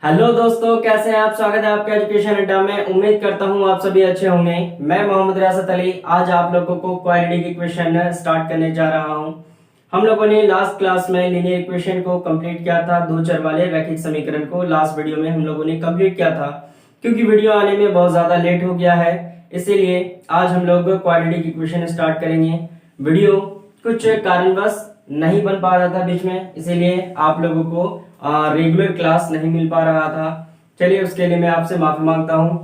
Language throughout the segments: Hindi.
हेलो दोस्तों, कैसे हैं आप। स्वागत है आपका एजुकेशन अड्डा में। उम्मीद करता हूं आप सभी अच्छे होंगे। मैं मोहम्मद रियासत अली आज आप लोगों को क्वाड्रेटिक इक्वेशन स्टार्ट करने जा रहा हूं। हम लोगों ने लास्ट क्लास में लीनियर इक्वेशन को कंप्लीट किया था, दो चर वाले रैखिक समीकरण को लास्ट वीडियो में हम लोगों ने कंप्लीट किया था। क्योंकि वीडियो आने में बहुत ज्यादा लेट हो गया है, इसीलिए आज हम लोग क्वाड्रेटिक इक्वेशन स्टार्ट करेंगे। वीडियो कुछ कारणवश नहीं बन पा रहा था बीच में, इसीलिए आप लोगों को रेगुलर क्लास नहीं मिल पा रहा था। चलिए, उसके लिए मैं आपसे माफी मांगता हूं।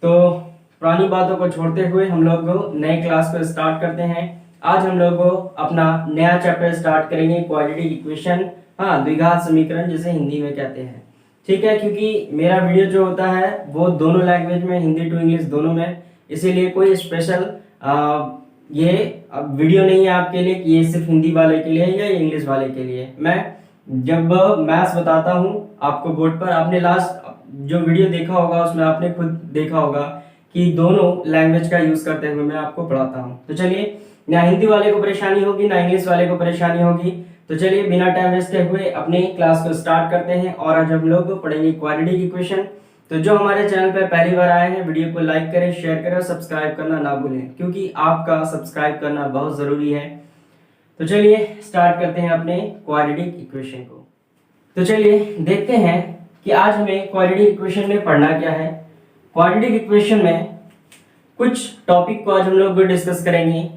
तो पुरानी बातों को छोड़ते हुए हम लोग नए क्लास को स्टार्ट करते हैं। आज हम लोग अपना नया चैप्टर स्टार्ट करेंगे, क्वाड्रेटिक इक्वेशन, द्विघात समीकरण जिसे हिंदी में कहते हैं। ठीक है, क्योंकि मेरा वीडियो जो होता है वो दोनों लैंग्वेज में, हिंदी टू इंग्लिश दोनों में, इसीलिए कोई स्पेशल ये वीडियो नहीं है आपके लिए कि ये सिर्फ हिंदी वाले के लिए या इंग्लिश वाले के लिए। मैं जब मैथ्स बताता हूँ आपको बोर्ड पर, आपने लास्ट जो वीडियो देखा होगा उसमें आपने खुद देखा होगा कि दोनों लैंग्वेज का यूज करते हुए मैं आपको पढ़ाता हूँ। तो चलिए, ना हिंदी वाले को परेशानी होगी ना इंग्लिश वाले को परेशानी होगी। तो चलिए, बिना टाइम वेस्ट हुए अपने क्लास को स्टार्ट करते हैं और आज हम लोग पढ़ेंगे क्वाड्रेटिक इक्वेशन। तो जो हमारे चैनल पर पहली बार आए हैं, वीडियो को लाइक करें, शेयर करें और सब्सक्राइब करना ना भूलें, क्योंकि आपका सब्सक्राइब करना बहुत जरूरी है। तो चलिए स्टार्ट करते हैं अपने क्वाड्रेटिक इक्वेशन को। तो चलिए देखते हैं कि आज हमें क्वाड्रेटिक इक्वेशन में पढ़ना क्या है। क्वाड्रेटिक इक्वेशन में कुछ टॉपिक को आज हम लोग डिस्कस करेंगे।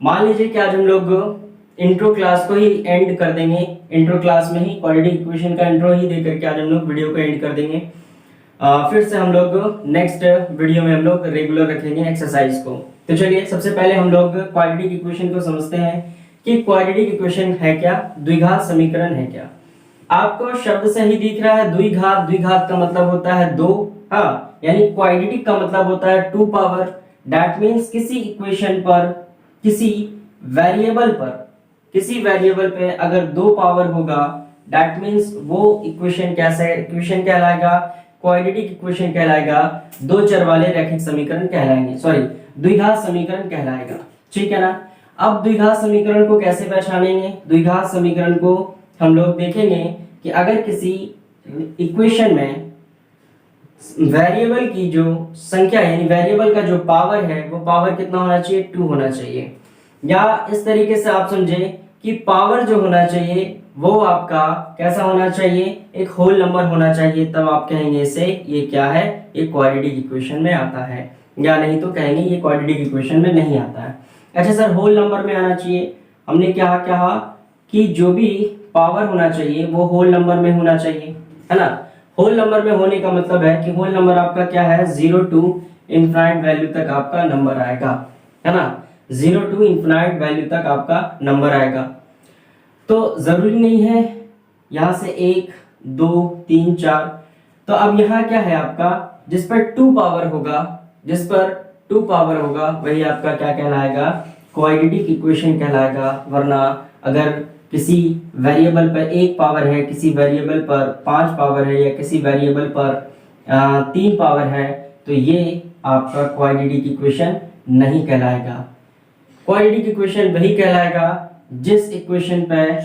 मान लीजिए कि आज हम लोग इंट्रो क्लास को ही एंड कर देंगे। इंट्रो क्लास में ही क्वाड्रेटिक इक्वेशन का इंट्रो ही दे करके आज हम लोग वीडियो को एंड कर देंगे। फिर से हम लोग नेक्स्ट वीडियो में हम लोग रेगुलर रखेंगे एक्सरसाइज को। तो चलिए, सबसे पहले हम लोग क्वाड्रेटिक इक्वेशन को समझते हैं कि क्वाड्रेटिक इक्वेशन है क्या, द्विघात समीकरण है क्या। आपको शब्द से ही दिख रहा है द्विघात। द्विघात का मतलब होता है दो, यानी क्वाड्रेटिक का मतलब होता है टू पावर। दैट मींस किसी इक्वेशन पर, किसी वेरिएबल पे अगर दो पावर होगा, दैट मींस वो इक्वेशन कैसे इक्वेशन कहलाएगा, क्वाड्रेटिक इक्वेशन कहलाएगा, दो चर वाले रैखिक समीकरण कहलाएंगे, सॉरी द्विघात समीकरण कहलाएगा। ठीक है ना। अब द्विघात समीकरण को कैसे पहचानेंगे। द्विघात समीकरण को हम लोग देखेंगे कि अगर किसी इक्वेशन में वेरिएबल की जो संख्या यानी वेरिएबल का जो पावर है वो पावर कितना होना चाहिए, 2 होना चाहिए। या इस तरीके से आप समझे कि पावर जो होना चाहिए वो आपका कैसा होना चाहिए, एक होल नंबर होना चाहिए। तब आप कहेंगे इसे ये क्या है, ये क्वाड्रेटिक इक्वेशन में आता है। या नहीं तो कहेंगे ये क्वाड्रेटिक इक्वेशन में नहीं आता है। अच्छा सर, होल नंबर में आना चाहिए। हमने क्या कहा कि जो भी पावर होना चाहिए वो होल नंबर में होना चाहिए, है ना। होल नंबर में होने का मतलब है कि होल नंबर आपका क्या है, 0 टू इनफाइनाइट वैल्यू तक आपका नंबर आएगा, है ना। 0 टू इनफाइनाइट वैल्यू तक आपका नंबर आएगा। तो जरूरी नहीं है यहां से 1 2 3 4। तो अब यहाँ क्या है आपका, जिस पर 2 पावर होगा वही आपका क्या कहलाएगा, क्वाड्रेटिक इक्वेशन कहलाएगा। वरना अगर किसी वेरिएबल पर 1 पावर है, किसी वेरिएबल पर 5 पावर है, या किसी वेरिएबल पर 3 पावर है, तो ये आपका क्वाड्रेटिक इक्वेशन नहीं कहलाएगा। क्वाड्रेटिक इक्वेशन वही कहलाएगा जिस इक्वेशन पर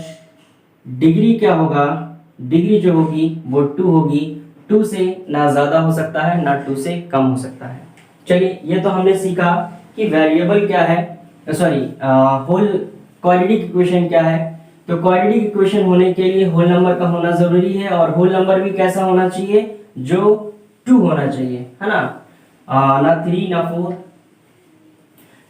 डिग्री क्या होगा, डिग्री जो होगी वो 2 होगी। 2 से ना ज्यादा हो सकता है ना 2 से कम हो सकता है। चलिए, ये तो हमने सीखा कि वेरिएबल क्या है, सॉरी होल क्वाड्रेटिक इक्वेशन क्या है। तो क्वाड्रेटिक इक्वेशन होने के लिए होल नंबर का होना जरूरी है, और होल नंबर भी कैसा होना चाहिए, जो 2 होना चाहिए, है ना, ना 3 ना 4।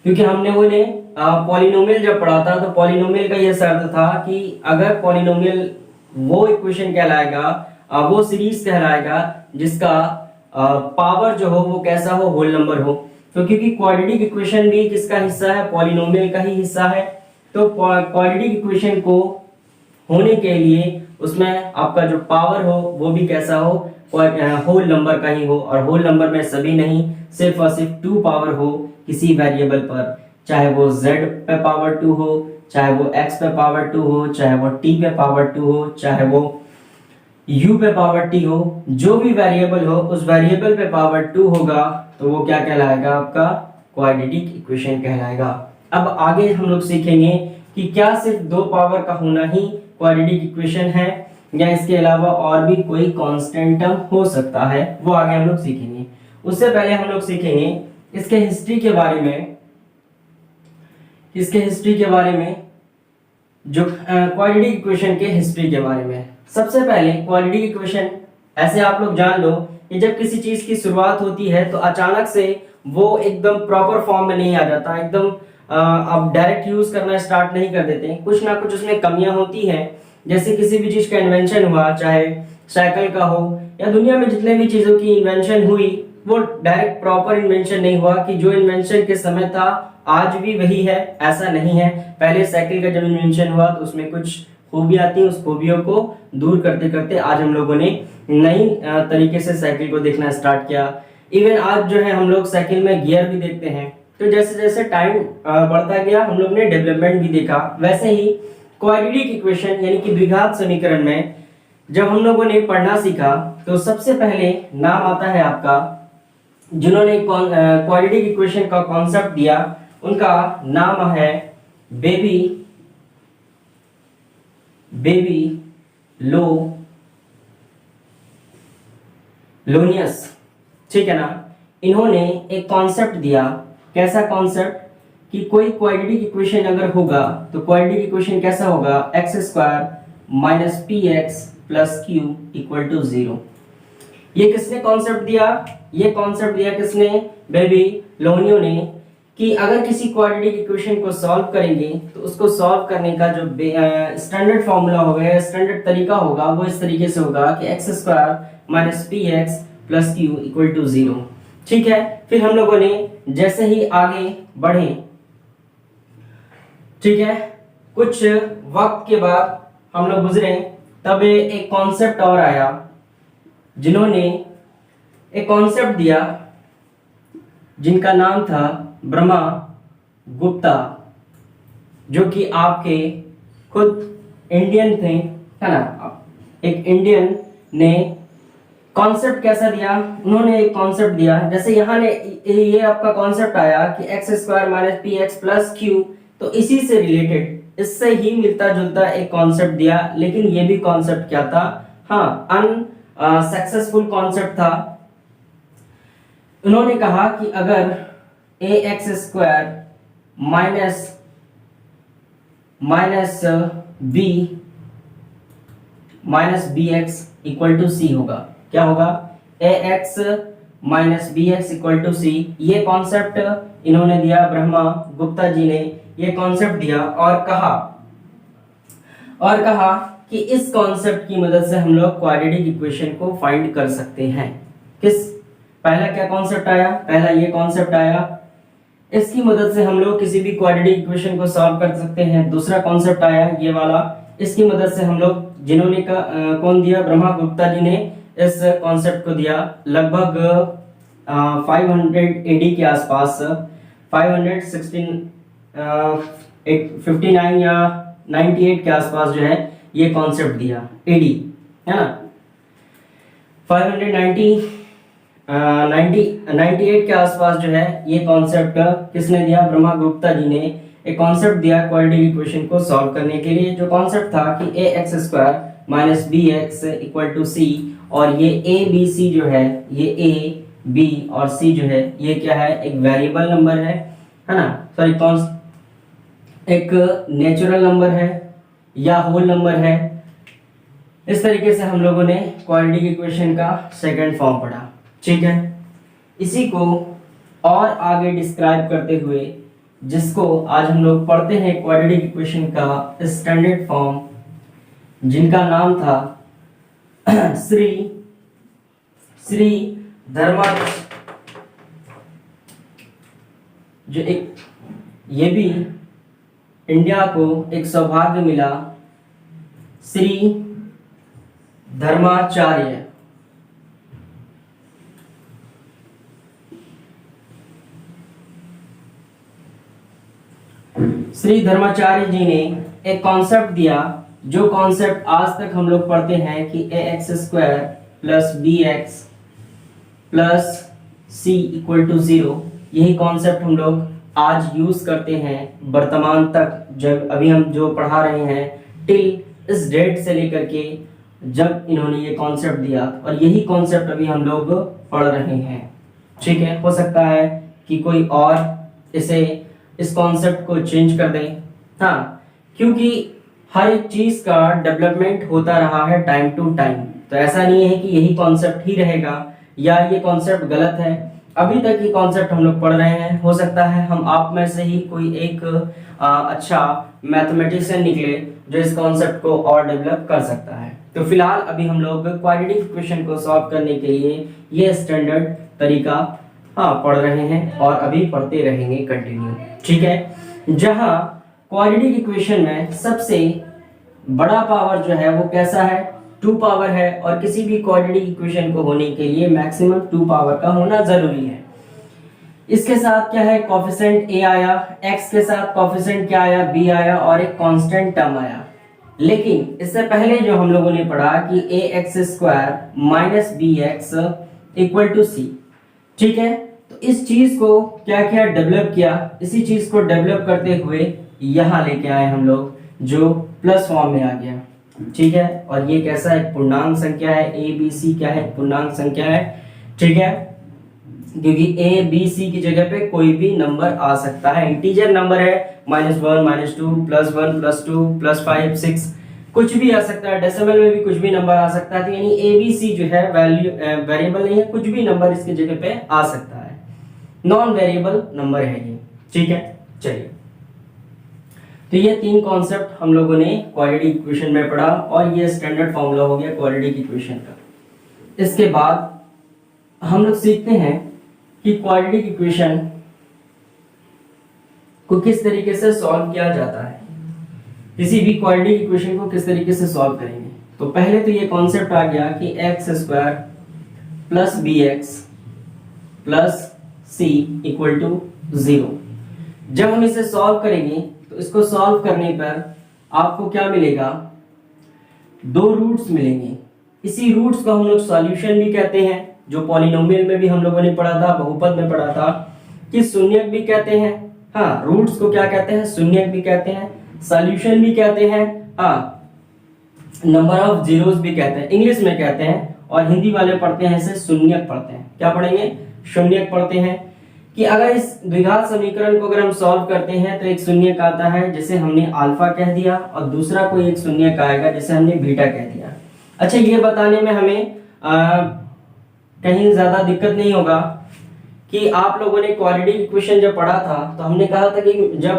क्योंकि हमने बोले पॉलिनोमियल जब पढ़ा था तो पॉलिनोमियल का यह शर्त था कि अगर पॉलिनोमियल वो इक्वेशन कहलाएगा, वो सीरीज कहलाएगा जिसका पावर जो हो वो कैसा हो, होल नंबर हो। तो क्योंकि क्वाड्रेटिक इक्वेशन भी किसका हिस्सा है, पॉलिनोमियल का ही हिस्सा है। तो क्वाड्रेटिक इक्वेशन को होने के लिए उसमें आपका जो पावर हो वो भी कैसा हो, होल नंबर का ही हो। और होल नंबर में सभी नहीं, सिर्फ और सिर्फ 2 पावर हो किसी वेरिएबल पर, चाहे वो z पे पावर 2 हो, चाहे वो x पे पावर 2 हो, चाहे वो t पे पावर 2 हो, चाहे वो u पे पावर t हो। जो भी वेरिएबल हो उस वेरिएबल पे पावर 2 होगा तो वो क्या कहलाएगा, आपका क्वाड्रेटिक इक्वेशन कहलाएगा। अब आगे हम लोग सीखेंगे कि क्या सिर्फ 2 पावर का होना ही क्वाड्रेटिक इक्वेशन है, या इसके अलावा और भी कोई कांस्टेंट टर्म हो सकता है, वो आगे हम लोग सीखेंगे। उससे पहले हम लोग सीखेंगे इसके हिस्ट्री के बारे में, जो क्वाड्रेटिक इक्वेशन के हिस्ट्री के बारे में। सबसे पहले क्वाड्रेटिक इक्वेशन ऐसे आप लोग जान लो कि जब किसी चीज की शुरुआत होती है तो अचानक से वो एकदम प्रॉपर फॉर्म में नहीं आ जाता, एकदम आप डायरेक्ट यूज करना स्टार्ट नहीं कर देते, कुछ ना कुछ उसमें कमियां होती हैं। जैसे किसी भी चीज का इन्वेंशन हुआ, चाहे साइकिल का हो या दुनिया में जितने भी चीजों की इन्वेंशन हुई, वो डायरेक्ट प्रॉपर इन्वेंशन नहीं हुआ कि जो इन्वेंशन के समय था आज भी वही है, ऐसा नहीं है। पहले साइकिल का जब इन्वेंशन हुआ तो उसमें कुछ खूबियां थी, उस खूबियों को दूर करते करते आज हम लोगों ने नई तरीके से साइकिल को देखना स्टार्ट किया। इवन आज जो है हम लोग साइकिल में गियर भी देखते हैं। तो जैसे जैसे टाइम बढ़ता गया हम लोग ने डेवलपमेंट भी देखा। वैसे ही क्वाड्रेटिक इक्वेशन यानी कि द्विघात समीकरण में जब हम लोगों ने पढ़ना सीखा तो सबसे पहले नाम आता है आपका, जिन्होंने क्वाड्रेटिक इक्वेशन का कॉन्सेप्ट दिया, उनका नाम है बेबी लोनियस, ठीक है ना। इन्होंने एक कॉन्सेप्ट दिया, कैसा कॉन्सेप्ट कि कोई क्वाड्रेटिक इक्वेशन अगर होगा तो क्वाड्रेटिक इक्वेशन कैसा होगा, x² - px + q = 0। ये किसने कॉन्सेप्ट दिया? ये कॉन्सेप्ट दिया किसने? बेबी लोनियो ने, कि अगर किसी क्वाड्रेटिक इक्वेशन को सॉल्व करेंगे तो उसको सॉल्व करने का जो स्टैंडर्ड फॉर्मूला होगा, स्टैंडर्ड तरीका होगा, वो इस तरीके से होगा कि x² - px + q = 0। ठीक है। फिर हम लोगों ने जैसे ही आगे बढ़े, ठीक है, कुछ वक्त के बाद हम लोग गुजरे, तब एक कॉन्सेप्ट और आया, जिन्होंने एक कॉन्सेप्ट दिया जिनका नाम था ब्रह्मा गुप्ता, जो कि आपके खुद इंडियन थे, है ना। एक इंडियन ने कॉन्सेप्ट कैसा दिया? उन्होंने एक कॉन्सेप्ट दिया, जैसे यहाँ ने ये आपका कॉन्सेप्ट आया कि x² - px + q, तो इसी से रिलेटेड, इससे ही मिलता जुलता एक कॉन्सेप्ट दिया, लेकिन ये भी कॉन्सेप्ट क्या था? हाँ, सक्सेसफुल कॉन्सेप्ट था। उन्होंने कहा कि अगर ax² - bx = c होगा। क्या होगा? ax - bx = c। ये कॉन्सेप्ट इन्होंने दिया, ब्रह्मा गुप्ता जी ने ये कॉन्सेप्ट दिया और कहा कि इस कॉन्सेप्ट की मदद से हम लोग क्वाड्रेटिक इक्वेशन को फाइंड कर सकते हैं। पहला क्या कॉन्सेप्ट आया? पहला ये कॉन्सेप्ट आया, इसकी मदद से हम लोग किसी भी क्वाड्रेटिक इक्वेशन को सॉल्व कर सकते हैं। दूसरा कॉन्सेप्ट आया ये वाला, इसकी मदद से हम लोग, जिन्होंने कौन दिया? ब्रह्मा गुप्ता जी ने इस कॉन्सेप्ट को दिया लगभग 500 AD के आसपास, 59 या 98 के आसपास जो है ये कॉन्सेप्ट दिया, AD, है ना। 98 के आसपास जो है ये कॉन्सेप्ट किसने दिया? ब्रह्मा गुप्ता जी ने एक कॉन्सेप्ट दिया क्वाड्रेटिक इक्वेशन को सॉल्व करने के लिए, जो कॉन्सेप्ट था कि ax² - bx = c, और ये a b c जो है, ये a b और c जो है, ये क्या है? एक वेरिएबल नंबर है ना, सॉरी, एक नेचुरल नंबर है या होल नंबर है। इस तरीके से हम लोगों ने क्वाड्रेटिक इक्वेशन का सेकंड फॉर्म पढ़ा, ठीक है। इसी को और आगे डिस्क्राइब करते हुए, जिसको आज हम लोग पढ़ते हैं क्वाड्रेटिक इक्वेशन का स्टैंडर्ड फॉर्म, जिनका नाम था श्री धर्मा, जो एक, ये भी इंडिया को एक सौभाग्य मिला, श्री धर्माचार्य। श्री धर्माचार्य जी ने एक कॉन्सेप्ट दिया, जो कॉन्सेप्ट आज तक हम लोग पढ़ते हैं कि ax² + bx + c = 0। यही कॉन्सेप्ट हम लोग आज यूज करते हैं वर्तमान तक, जब अभी हम जो पढ़ा रहे हैं टिल इस डेट से लेकर के जब इन्होंने ये कॉन्सेप्ट दिया, और यही कॉन्सेप्ट अभी हम लोग पढ़ रहे हैं। ठीक है, हो सकता है कि कोई और इस कॉन्सेप्ट को चेंज कर दे। हाँ, क्योंकि हर एक चीज का डेवलपमेंट होता रहा है टाइम टू टाइम, तो ऐसा नहीं है कि यही कॉन्सेप्ट ही रहेगा या ये कॉन्सेप्ट गलत है। अभी तक ये कॉन्सेप्ट हम लोग पढ़ रहे हैं, हो सकता है हम आप में से ही कोई एक अच्छा मैथमेटिशियन निकले जो इस कॉन्सेप्ट को और डेवलप कर सकता है। तो फिलहाल अभी हम लोग क्वाड्रेटिक इक्वेशन को सॉल्व करने के लिए ये स्टैंडर्ड तरीका पढ़ रहे हैं और अभी पढ़ते रहेंगे कंटिन्यू। ठीक है, जहां क्वाड्रेटिक इक्वेशन में सबसे बड़ा पावर जो है वो कैसा है, 2 पावर है, और किसी भी क्वाड्रेटिक इक्वेशन को होने के लिए मैक्सिमम 2 पावर का होना जरूरी है। इसके साथ क्या है, कोफिशिएंट a आया, x के साथ कोफिशिएंट क्या आया, b आया, और एक कांस्टेंट टर्म आया। लेकिन इससे पहले जो हम लोगों ने पढ़ा कि ax² - bx = c। ठीक है, तो इस चीज को क्या किया, डेवलप किया। इसी चीज को डेवलप करते हुए यहां लेके आए हम लोग, जो प्लस फॉर्म में आ गया। ठीक है, और ये कैसा है, पूर्णांक संख्या है। a b c क्या है, पूर्णांक संख्या है। ठीक है, क्योंकि a b c की जगह पे कोई भी नंबर आ सकता है, इंटीजर नंबर है, -1 -2 +1 +2 +5 6 कुछ भी आ सकता है, डेसिमल में भी कुछ भी नंबर आ सकता है। तो यानी a b c जो है वेरिएबल नहीं है, कुछ भी नंबर इसकी जगह पे आ सकता है, नॉन वेरिएबल नंबर है ये। ठीक है, चलिए, तो ये 3 कॉन्सेप्ट हम लोगों ने क्वाड्रेटिक इक्वेशन में पढ़ा, और ये स्टैंडर्ड फॉर्मूला हो गया क्वाड्रेटिक इक्वेशन का। इसके बाद हम लोग सीखते हैं कि क्वाड्रेटिक इक्वेशन को किस तरीके से सॉल्व किया जाता है, किसी भी क्वाड्रेटिक इक्वेशन को किस तरीके से सॉल्व करेंगे। तो पहले तो ये कॉन्सेप्ट आ गया कि x² + bx + c = 0। जब हम इसे सॉल्व करेंगे तो इसको सॉल्व करने पर आपको क्या मिलेगा, 2 रूट्स मिलेंगे। इसी रूट्स को हम लोग सॉल्यूशन भी कहते हैं, जो पॉलिनोमियल में भी हम लोगों ने पढ़ा था, बहुपद में पढ़ा था कि शून्यक भी कहते हैं। हाँ, रूट्स को क्या कहते हैं, शून्यक भी कहते हैं, सॉल्यूशन भी कहते हैं, हाँ, नंबर ऑफ जीरोस भी कहते हैं, इंग्लिश में कहते हैं, और हिंदी वाले पढ़ते हैं इसे शून्यक पढ़ते हैं। क्या पढ़ेंगे, शून्यक पढ़ते हैं। कि अगर इस द्विघात समीकरण को अगर हम सॉल्व करते हैं तो एक शून्यक आता है जिसे हमने अल्फा कह दिया, और दूसरा कोई एक शून्यक आएगा जिसे हमने बीटा कह दिया। अच्छा, ये बताने में हमें कहीं ज्यादा दिक्कत नहीं होगा कि आप लोगों ने क्वाड्रेटिक इक्वेशन जब पढ़ा था तो हमने कहा था कि जब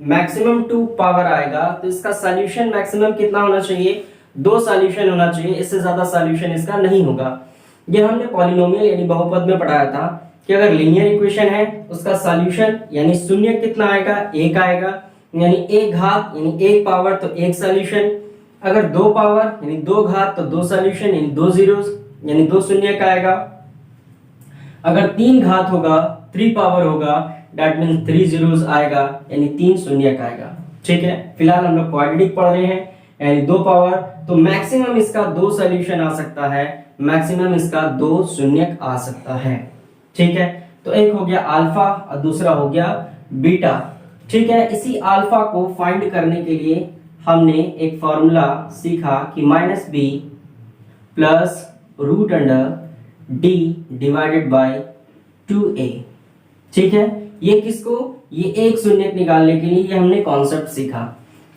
मैक्सिमम 2 पावर आएगा तो इसका सॉल्यूशन मैक्सिमम कितना होना चाहिए, 2 सॉल्यूशन होना चाहिए, इससे ज्यादा सॉल्यूशन इसका नहीं होगा। ये हमने पॉलिनोमियल यानी बहुपद में पढ़ाया था कि अगर लीनियर इक्वेशन है उसका सॉल्यूशन यानी शून्य कितना आएगा, 1 आएगा, यानी 1 घात यानी 1 पावर तो 1 सॉल्यूशन। अगर 2 पावर यानी 2 घात तो 2 सॉल्यूशन यानी 2 जीरोस यानी 2 शून्य का आएगा। अगर 3 घात होगा, 3 पावर होगा, दैट मींस 3 जीरोस आएगा, यानी 3 शून्य का आएगा। ठीक है, फिलहाल हम लोग क्वाड्रेटिक पढ़ रहे हैं, यानी 2 पावर, तो मैक्सिमम इसका 2 सॉल्यूशन आ सकता है, मैक्सिमम इसका 2 शून्य आ सकता है। ठीक है, तो एक हो गया अल्फा और दूसरा हो गया बीटा। ठीक है, इसी अल्फा को फाइंड करने के लिए हमने एक फॉर्मूला सीखा कि -b + √d / 2a। ठीक है, ये किसको, ये एक शून्यक निकालने के लिए ये हमने कॉन्सेप्ट सीखा।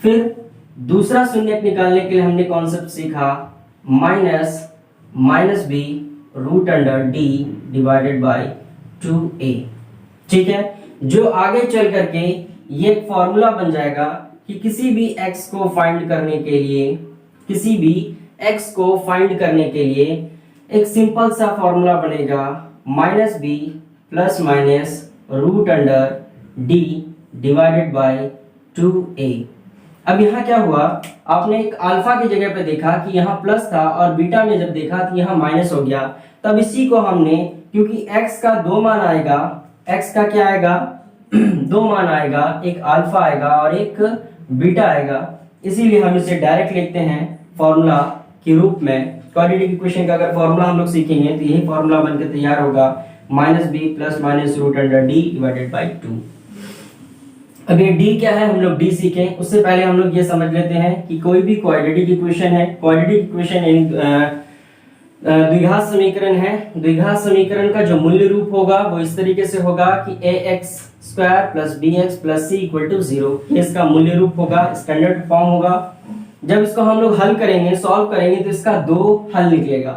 फिर दूसरा शून्यक निकालने के लिए हमने कॉन्सेप्ट सीखा -b √d / 2a। ठीक है, जो आगे चल करके ये एक फॉर्मूला बन जाएगा कि किसी भी x को फाइंड करने के लिए, किसी भी x को फाइंड करने के लिए एक सिंपल सा फॉर्मूला बनेगा -b ± √d / 2a। अब यहाँ क्या हुआ, आपने एक अल्फा की जगह पे देखा कि यहाँ प्लस था, और बीटा में जब देखा तो यहाँ माइनस हो गया। तब इसी को हमने, क्योंकि x का 2 मान आएगा, x का क्या आएगा 2 मान आएगा, एक अल्फा आएगा और एक बीटा आएगा, इसीलिए हम इसे डायरेक्ट लिखते हैं फॉर्मूला के रूप में। क्वाड्रेटिक इक्वेशन का अगर फॉर्मूला हम लोग सीखेंगे तो यही फॉर्मूला बनकर तैयार होगा -b ± √d / 2। अब ये डी क्या है, हम लोग डी सीखें उससे पहले हम लोग ये समझ लेते हैं कि कोई भी क्वाड्रेटिक इक्वेशन है, क्वाड्रेटिक इक्वेशन द्विघात समीकरण है। द्विघात समीकरण का जो मूल्य रूप होगा वो इस तरीके से होगा कि ax square plus bx plus c equal to 0, ये इसका मूल्य रूप होगा, स्टैंडर्ड फॉर्म होगा। जब इसको हम लोग हल करेंगे, सॉल्व करेंगे, तो इसका दो हल निकलेगा।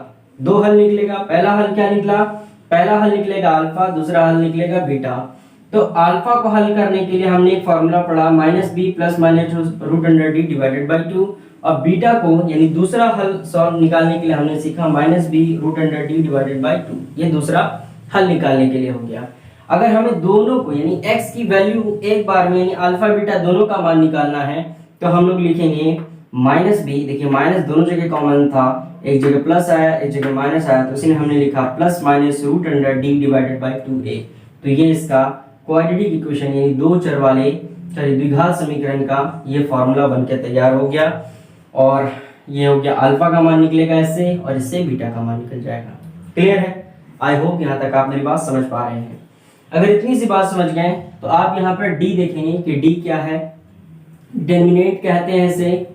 पहला हल क्या निकला, पहला हल निकलेगा अल्फा, दूसरा हल निकलेगा बीटा। तो अल्फा को हल करने के लिए हमने एक फॉर्मूला पढ़ा minus B plus minus root under D divided by 2, और बीटा को यानी दूसरा हल सॉल्व निकालने के लिए हमने सीखा minus B root under D divided by 2, ये दूसरा हल निकालने के लिए हो गया। अगर हमें दोनों को यानी x की वैल्यू एक बार में यानी अल्फा बीटा दोनों का मान निकालना है तो हम लोग लिखेंगे माइनस बी, देखिए माइनस दोनों जगह कॉमन था, एक जगह प्लस आया एक जगह माइनस आया, तो इसलिए हमने लिखा plus minus root under D divided by 2a। तो ये इसका क्वाड्रेटिक इक्वेशन यानी दो चर वाले द्विघात समीकरण का ये फॉर्मूला बनकर तैयार हो गया, और ये हो गया अल्फा का मान निकलेगा इससे, और इससे बीटा का मान निकल जाएगा। क्लियर है? आई होप यहाँ तक आप मेरी बात समझ पा रहे हैं। अगर इतनी सी बात समझ गए तो आप यहाँ पर डी देखेंगे कि डी क्या है, डिटरमिनेंट कहते हैं इसे,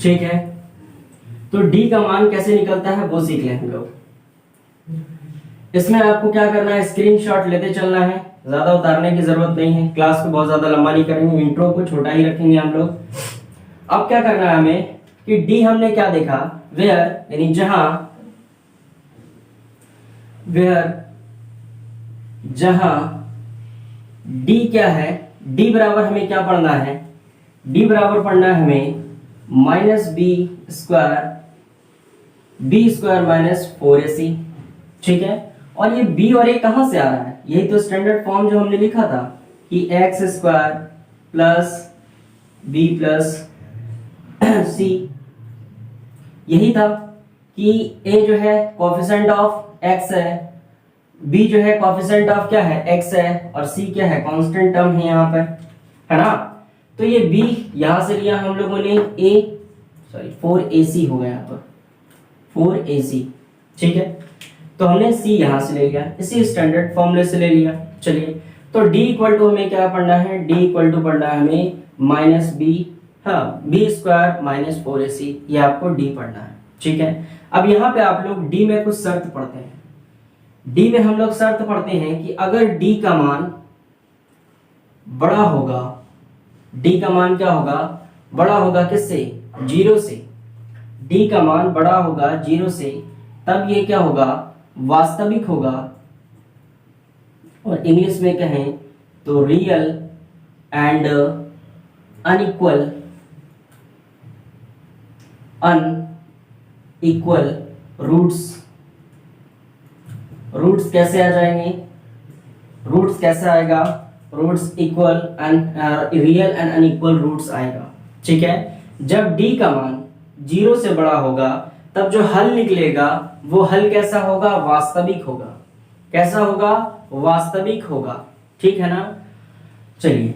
ठीक है। तो डी का मान कैसे निकलता है वो सीख लें हम लोग। इसमें आपको क्या करना है, स्क्रीनशॉट लेते चलना है, ज्यादा उतारने की जरूरत नहीं है, क्लास को बहुत ज्यादा लंबा नहीं करेंगे, इंट्रो को छोटा ही रखेंगे हम लोग। अब क्या करना है हमें कि डी हमने क्या देखा, वेयर यानी जहां डी क्या है, डी बराबर हमें क्या पढ़ना है, डी बराबर पढ़ना है हमें minus B square minus 4ac, ठीक है। और ये b और a कहां से आ रहा है, यही तो स्टैंडर्ड फॉर्म जो हमने लिखा था कि x square plus b plus c, यही था कि a जो है कोएफिशिएंट ऑफ x है, b जो है कोएफिशिएंट ऑफ क्या है x है, और c क्या है कांस्टेंट टर्म है यहाँ पर, है ना। तो ये b यहां से लिया हम लोगों ने, 4ac हो गया यहाँ पर 4ac, ठीक है। तो हमने c यहां से ले लिया, इसी स्टैंडर्ड फॉर्मूले से ले लिया। चलिए, तो d इक्वल टू हमें क्या पढ़ना है, d इक्वल टू पढ़ना है हमें माइनस बी, हाँ b स्क्वायर माइनस 4ac, ये आपको d पढ़ना है, ठीक है। अब यहाँ पे आप लोग d में कुछ शर्त पढ़ते हैं। d में हम लोग शर्त पढ़ते हैं कि अगर d का मान बड़ा होगा, d का मान क्या होगा, बड़ा होगा किससे, 0 से, d का मान बड़ा होगा 0 से, तब ये क्या होगा, वास्तविक होगा, और इंग्लिश में कहें तो रियल एंड अनइक्वल रूट्स कैसे आ जाएंगे, रूट्स कैसे आएगा, roots equal and real and unequal roots आएगा, ठीक है। जब d का मान 0 से बड़ा होगा तब जो हल निकलेगा वो हल कैसा होगा, वास्तविक होगा। कैसा होगा, वास्तविक होगा, ठीक है ना। चलिए,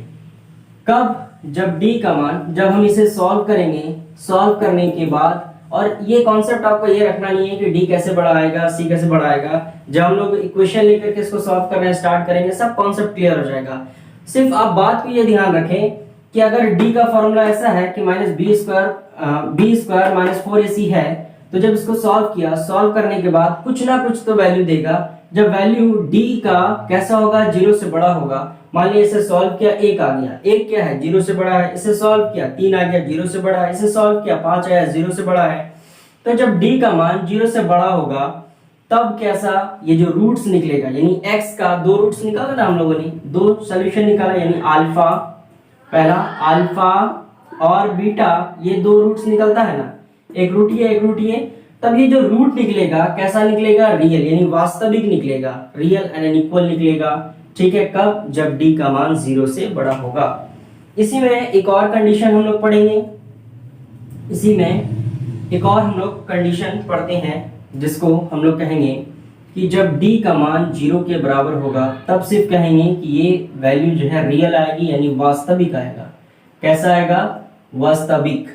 कब, जब d का मान, जब हम इसे सॉल्व करेंगे, सॉल्व करने के बाद, और ये कॉन्सेप्ट आपको ये रखना नहीं है कि d कैसे बड़ा आएगा, c कैसे बड़ा आएगा। जब हम लोग इक्वेशन लेकर के इसको सॉल्व करना स्टार्ट करेंगे सब कॉन्सेप्ट क्लियर हो जाएगा। सिर्फ आप बात को ये ध्यान रखें कि अगर d का फॉर्मूला ऐसा है कि minus B square minus 4ac है, तो जब इसको सॉल्व किया, सॉल्व करने के बाद कुछ ना कुछ तो वैल्यू देगा। जब वैल्यू d का कैसा होगा, 0 से बड़ा होगा, मान लिया इसे सॉल्व किया, 1 आ गया, 1 क्या है, 0 से बड़ा है, इसे सॉल्व किया, 3 आ गया, 0 से बड़ा है, इसे सॉल्व किया, 5 आया, 0 से बड़ा है। तो जब d का मान 0 से बड़ा होगा तब कैसा, ये जो रूट्स निकलेगा, यानी x का दो रूट्स निकाला ना हम लोगों ने, दो सोल्यूशन निकाला, यानी अल्फा, पहला अल्फा और बीटा, ये दो रूट्स निकलता है ना, एक रूट ये एक रूट ये, तब ये जो रूट निकलेगा कैसा निकलेगा, रियल यानी वास्तविक निकलेगा, रियल एंड अनइक्वल निकलेगा, ठीक है। कब, जब d का मान 0 से बड़ा होगा। इसी में एक और कंडीशन हम लोग पढ़ेंगे, इसी में एक और हम लोग कंडीशन पढ़ते हैं जिसको हम लोग कहेंगे कि जब d का मान 0 के बराबर होगा तब सिर्फ कहेंगे कि ये वैल्यू जो है रियल आएगी, यानी वास्तविक आएगा। कैसा आएगा, वास्तविक,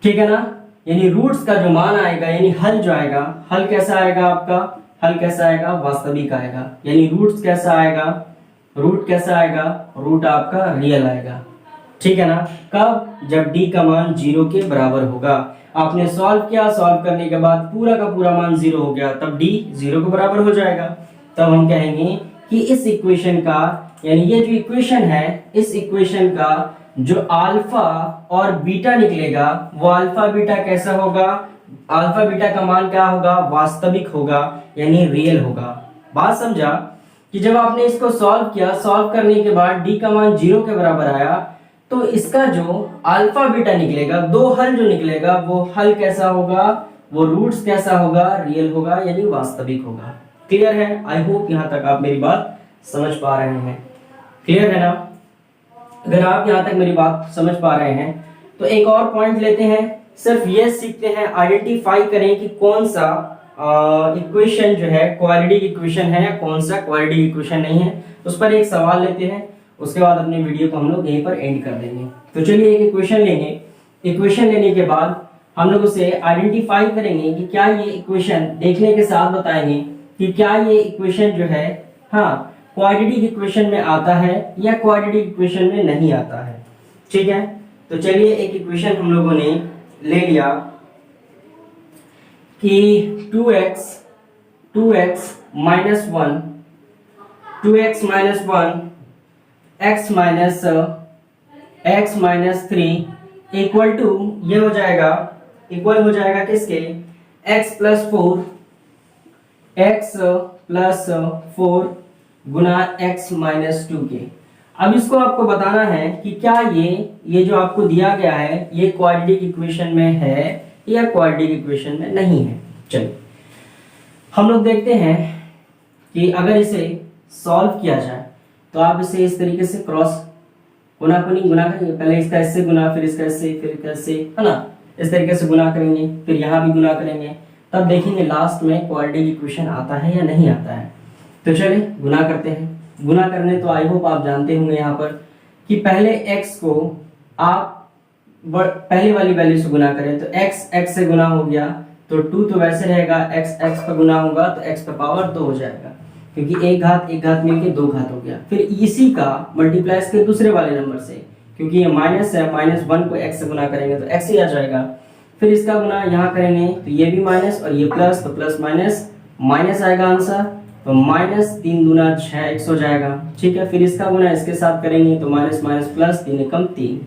ठीक है ना। यानी रूट्स का जो मान आएगा, यानी हल जो आएगा, हल कैसा आएगा आपका, हल कैसा आएगा, वास्तविक आएगा। यानी रूट्स कैसा आएगा, रूट कैसा आएगा, रूट आपका रियल आएगा, ठीक है ना। कब, जब डी का मान 0 के बराबर होगा। आपने सॉल्व किया, सॉल्व करने के बाद पूरा का पूरा मान 0 हो गया, तब डी 0 के बराबर हो जाएगा। तब हम कहेंगे कि इस इक्वेशन का, यानी ये जो इक्वेशन है, इस इक्वेशन का जो अल्फा और बीटा निकलेगा वो अल्फा बीटा कैसा होगा, अल्फा बीटा का मान क्या होगा, वास्तविक होगा, यानी रियल होगा। बात समझा कि जब आपने इसको सॉल्व किया, सॉल्व करने के बाद डी का मान 0 के बराबर आया, तो इसका जो अल्फा बीटा निकलेगा, दो हल जो निकलेगा, वो हल कैसा होगा, वो रूट्स कैसा होगा, रियल होगा, यानी वास्तविक होगा। क्लियर है? आई होप यहां तक आप मेरी बात समझ पा रहे हैं। क्लियर है ना? अगर आप यहां तक मेरी बात समझ पा रहे हैं तो एक और पॉइंट लेते हैं, सिर्फ ये सीखते हैं, आइडेंटिफाई करें कि कौन सा इक्वेशन जो है क्वाड्रेटिक इक्वेशन है या कौन सा क्वाड्रेटिक इक्वेशन नहीं है। उस पर एक सवाल लेते हैं, उसके बाद अपनी वीडियो को हम लोग यहीं पर एंड कर देंगे। तो चलिए एक इक्वेशन लेंगे, इक्वेशन लेने के बाद हम लोग उसे आइडेंटिफाई करेंगे कि क्या ये इक्वेशन, देखने के साथ बताएंगे कि क्या ये इक्वेशन जो है हाँ क्वाड्रेटिक इक्वेशन में आता है या क्वाड्रेटिक इक्वेशन में नहीं आता है। ठीक है, तो चलिए एक इक्वेशन हम लोगों ने ले लिया कि 2x minus 1 x minus 3 equal to, ये हो जाएगा, इक्वल हो जाएगा किसके, x प्लस 4 गुना x माइनस 2 के। अब इसको आपको बताना है कि क्या ये जो आपको दिया गया है ये क्वाड्रेटिक इक्वेशन में है या क्वाड्रेटिक इक्वेशन में नहीं है। चलिए हम लोग देखते हैं कि अगर इसे सॉल्व किया जाए तो आप इसे इस तरीके से क्रॉस गुना करेंगे, पहले इसका इससे गुना, फिर इसका इससे, फिर इसका इससे, है ना, इस तरीके से गुना करेंगे, फिर यहाँ भी गुना करेंगे, तब देखेंगे लास्ट में क्वाड्रेटिक इक्वेशन आता है या नहीं आता है। तो चलिए गुना करते हैं। गुना करने तो आई होप आप जानते होंगे यहाँ पर कि पहले x को आप पहले वाली वैल्यू से गुना करें तो x से गुना हो गया तो 2 तो वैसे रहेगा, x पर गुना होगा तो x पर पावर 2 हो जाएगा, क्योंकि एक घात मिलके 2 घात हो गया। फिर इसी का मल्टीप्लाई के दूसरे वाले नंबर से, क्योंकि ये माइनस है, -1 को x से गुना करेंगे तो x ही आ जाएगा। फिर इसका गुना यहाँ करेंगे तो ये भी माइनस और ये प्लस, तो प्लस माइनस आएगा आंसर, तो -3 दूना 6 x हो जाएगा। ठीक है, फिर इसका गुना इसके साथ करेंगे तो minus plus 3 Ekam 3।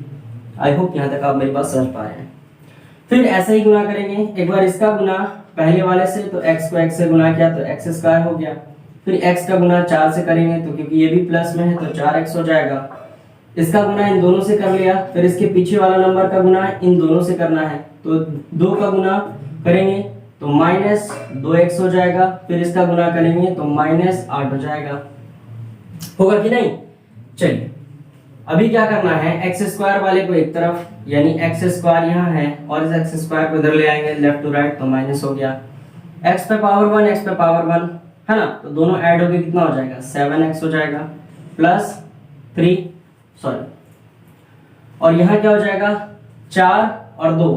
I hope यहाँ तक आप मेरी बात समझ पा रहे हैं। फिर ऐसे ही गुना करेंगे, एक बार इसका गुना पहले वाले से, तो x को x से गुना किया तो x स्क्वायर हो गया। फिर x का गुना 4 से करेंगे तो क्योंकि ये भी प्लस में है तो 4x हो जाएगा। इसका गुना इन दोनों से कर लिया, फिर इसके पीछे वाला नंबर का गुना इन दोनों से करना है तो 2 का गुना करेंगे तो -2x हो जाएगा। फिर इसका गुना करेंगे तो -8 हो जाएगा। होगा कि नहीं? चलिए अभी क्या करना है, x स्क्वायर वाले को एक तरफ, यानी x स्क्वायर यहाँ है और इस x स्क्वायर को इधर ले आएंगे लेफ्ट टू राइट, तो माइनस हो गया। x पे पावर 1 x पे पावर 1 है ना, तो दोनों ऐड होके कितना हो जाएगा, 7x हो जाएगा प्लस 3 और यहाँ क्या हो जाएगा 4 और 2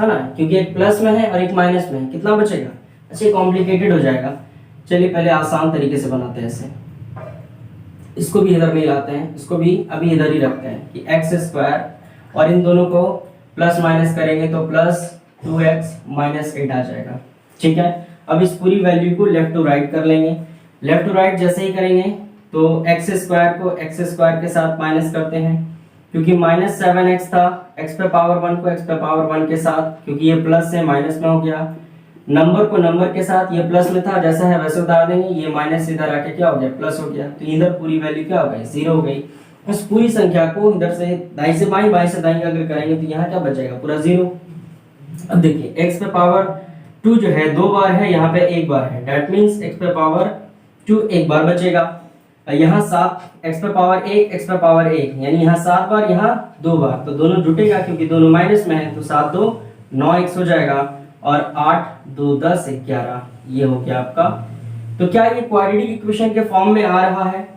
है ना, क्योंकि एक प्लस में है और एक माइनस में है, कितना बचेगा, अच्छा कॉम्प्लिकेटेड हो जाएगा। चलिए पहले आसान तरीके से बनाते हैं इसे, इसको भी इधर में लाते हैं, इसको भी अभी इधर ही रखते हैं कि x स्क्वायर और इन दोनों को प्लस माइनस करेंगे तो प्लस 2x माइनस 8 आ जाएगा। ठीक है, अब इस पूरी वैल्यू को लेफ्ट टू राइट कर लेंगे। लेफ्ट टू राइट जैसे ही करेंगे तो x स्क्वायर को x स्क्वायर के साथ माइनस करते हैं, क्योंकि -7x था, x पे पावर 1 को x पे पावर 1 के साथ, क्योंकि ये प्लस से माइनस में हो गया, नंबर को नंबर के साथ, ये प्लस में था जैसा है वैसे उतार देंगे, ये माइनस इधर आके क्या हो गया प्लस हो गया, तो इधर पूरी वैल्यू क्या हो गई 0 हो गई। उस पूरी संख्या को इधर से दाई से बाई, बाई से दाई अगर करेंगे तो यहाँ क्या बचेगा पूरा 0। अब देखिए x पे पावर 2 जो है 2 बार है, यहाँ पे 1 बार है, दैट मींस x पे पावर 2 एक बार बचेगा। यहाँ 7 x पे पावर 1 x पे पावर 1, यानी यहाँ 7 बार, यहाँ 2 बार, तो दोनों जुटेगा क्योंकि दोनों माइनस में है, तो 7 2 9x हो जाएगा और 8 2 10 11, ये हो गया आपका। तो क्या ये क्वाड्रेटिक इक्वेशन के फॉर्म में आ रहा है,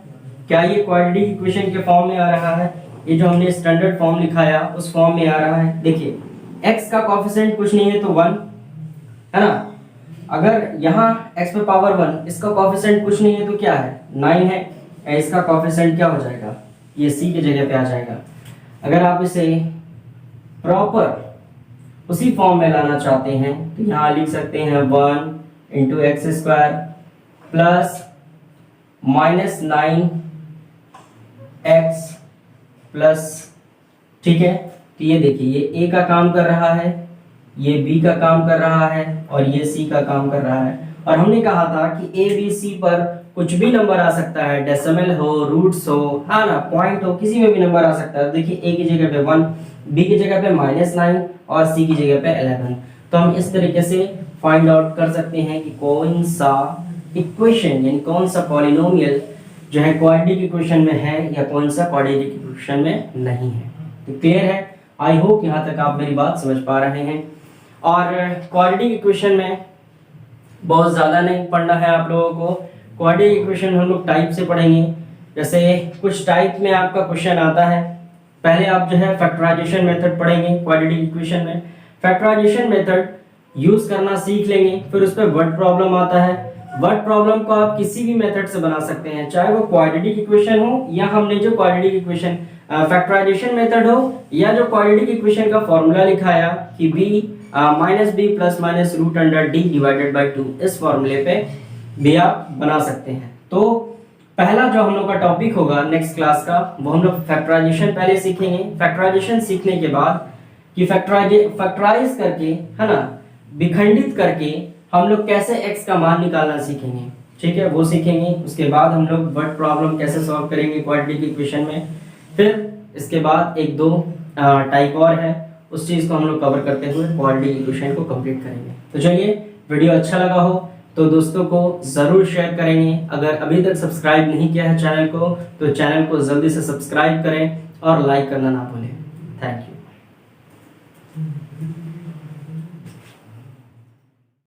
क्या ये क्वाड्रेटिक इक्वेशन के फॉर्म में आ रहा है, ये जो हमने स्टैंडर्ड फॉर्म लिखाया उस फॉर्म में आ रहा है। देखिए x का कोएफिशिएंट कुछ नहीं है तो 1 है ना, अगर यहाँ x पे पावर 1 इसका कोएफिशिएंट कुछ नहीं है तो क्या है 9 है, इसका कोफिशिएंट क्या हो जाएगा, ये c की जगह पे आ जाएगा। अगर आप इसे प्रॉपर उसी फॉर्म में लाना चाहते हैं तो यहाँ लिख सकते हैं 1 into x square plus -9 x plus, ठीक है। तो ये देखिए, ये a का काम कर रहा है, ये b का काम कर रहा है और ये c का काम कर रहा है। और हमने कहा था कि a b c पर कुछ भी नंबर आ सकता है, डेसिमल हो, रूट्स हो, हाँ ना, पॉइंट हो, किसी में भी नंबर आ सकता है। देखिए a की जगह पे 1, b की जगह पे -9 और c की जगह पे 11। तो हम इस तरीके से फाइंड आउट कर सकते हैं कि कौन सा इक्वेशन यानी कौन सा पॉलिनोमियल जो है क्वाड्रेटिक इक्वेशन में है या कौन सा क्वाड्रेटिक इक्वेशन में नहीं है। तो क्लियर है, आई होप यहाँ तक आप मेरी बात समझ पा रहे हैं। और क्वाड्रेटिक इक्वेशन में बहुत ज़्यादा नहीं पढ़ना है आप लोगों को। क्वाड्रेटिक इक्वेशन हम लोग टाइप से पढ़ेंगे। जैसे कुछ टाइप में आपका क्वेश्चन आता है, पहले आप जो है फैक्टराइजेशन मेथड पढ़ेंगे क्वाड्रेटिक इक्वेशन में। फैक्टराइजेशन मेथड यूज करना सीख लेंगे, फिर उस पर वर्ड प्रॉब्लम आता है। वर्ड प्रॉब्लम को आप किसी भी मेथड से बना सकते हैं, चाहे वो क्वाड्रेटिक इक्वेशन हो या हमने जो क्वाड्रेटिक इक्वेशन फैक्टराइजेशन मेथड हो, या जो क्वाड्रेटिक इक्वेशन का फॉर्मूला लिखाया कि b -b plus minus root under d divided by 2, इस फॉर्मूले पे भी आप बना सकते हैं। तो पहला जो हम लोग का टॉपिक होगा नेक्स्ट क्लास का, वो हम लोग फैक्टराइजेशन पहले सीखेंगे। फैक्टराइजेशन सीखने के बाद कि फैक्टराइज करके, है ना, विखंडित करके हम लोग कैसे x का मान निकालना सीखेंगे, ठीक है, वो सीखेंगे। उसके बाद हम लोग वर्ड प्रॉब्लम कैसे सॉल्व करेंगे क्वाड्रेटिक इक्वेशन में। फिर इसके बाद एक दो टाइप और है, उस चीज को हम लोग कवर करते हुए क्वाड्रेटिक इक्वेशन को कंप्लीट करेंगे। तो चलिए, वीडियो अच्छा लगा हो तो दोस्तों को जरूर शेयर करेंगे। अगर अभी तक सब्सक्राइब नहीं किया है चैनल को तो चैनल को जल्दी से सब्सक्राइब करें और लाइक करना ना भूलें। Thank you.